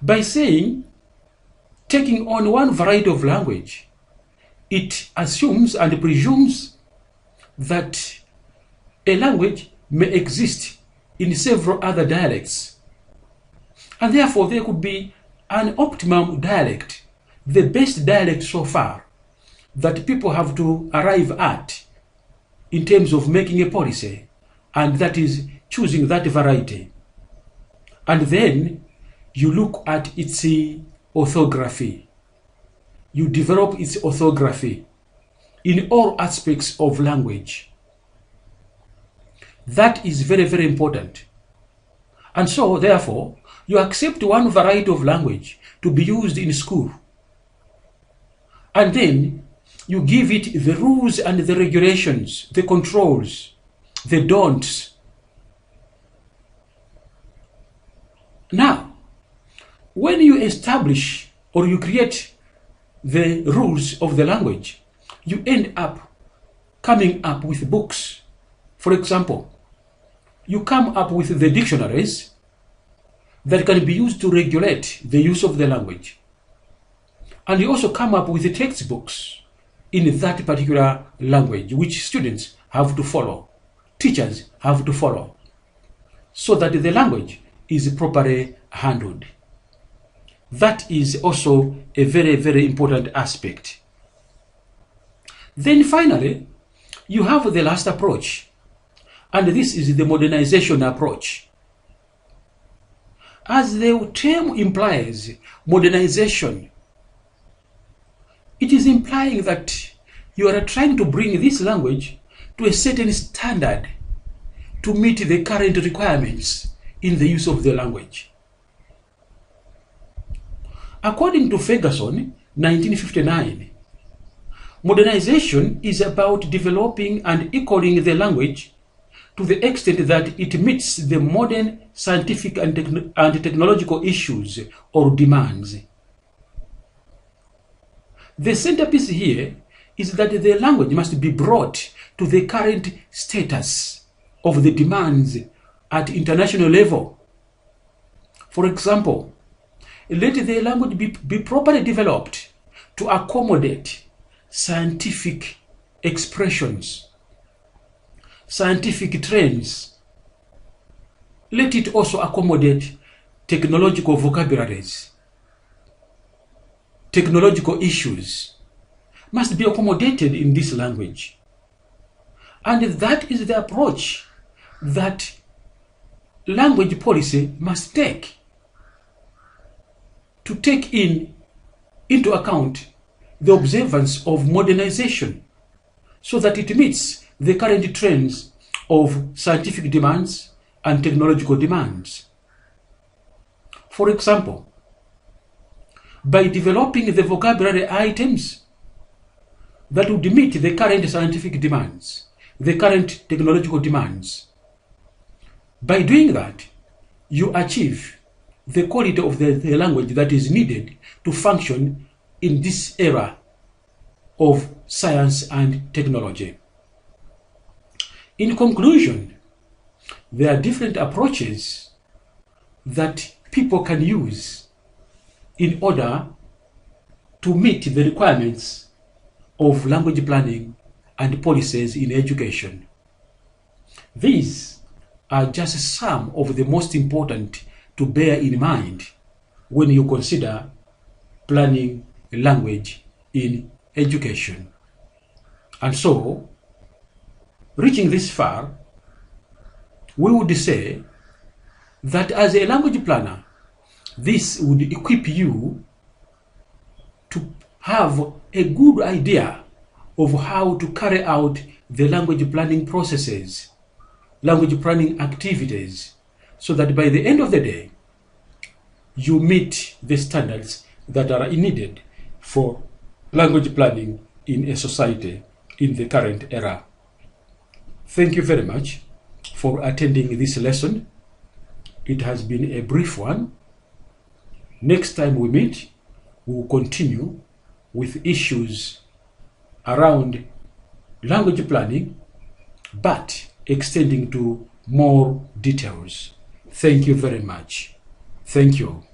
By saying taking on one variety of language, it assumes and presumes that a language may exist in several other dialects, and therefore there could be an optimum dialect, the best dialect so far, that people have to arrive at in terms of making a policy, and that is choosing that variety. And then you look at its orthography. You develop its orthography in all aspects of language. That is very, very important. And so, therefore, you accept one variety of language to be used in school. And then you give it the rules and the regulations, the controls, the don'ts. Now, when you establish or you create the rules of the language, you end up coming up with books. For example, you come up with the dictionaries that can be used to regulate the use of the language. And you also come up with the textbooks in that particular language, which students have to follow, teachers have to follow, so that the language is properly handled. That is also a very, very important aspect. Then finally, you have the last approach, and this is the modernization approach. As the term implies, modernization, it is implying that you are trying to bring this language to a certain standard to meet the current requirements in the use of the language. According to Ferguson, 1959, modernization is about developing and equaling the language to the extent that it meets the modern scientific and technological issues or demands. The centerpiece here is that the language must be brought to the current status of the demands at international level. For example, let the language be properly developed to accommodate scientific expressions, scientific trends. Let it also accommodate technological vocabularies. Technological issues must be accommodated in this language. And that is the approach that language policy must take, to take into account the observance of modernization so that it meets the current trends of scientific demands and technological demands. For example, by developing the vocabulary items that would meet the current scientific demands, the current technological demands. By doing that, you achieve the quality of the language that is needed to function in this era of science and technology. In conclusion, there are different approaches that people can use in order to meet the requirements of language planning and policies in education. These are just some of the most important to bear in mind when you consider planning language in education. And so, reaching this far, we would say that as a language planner, this would equip you to have a good idea of how to carry out the language planning processes, language planning activities, so that by the end of the day, you meet the standards that are needed for language planning in a society in the current era. Thank you very much for attending this lesson. It has been a brief one. Next time we meet, we will continue with issues around language planning, but extending to more details. Thank you very much. Thank you.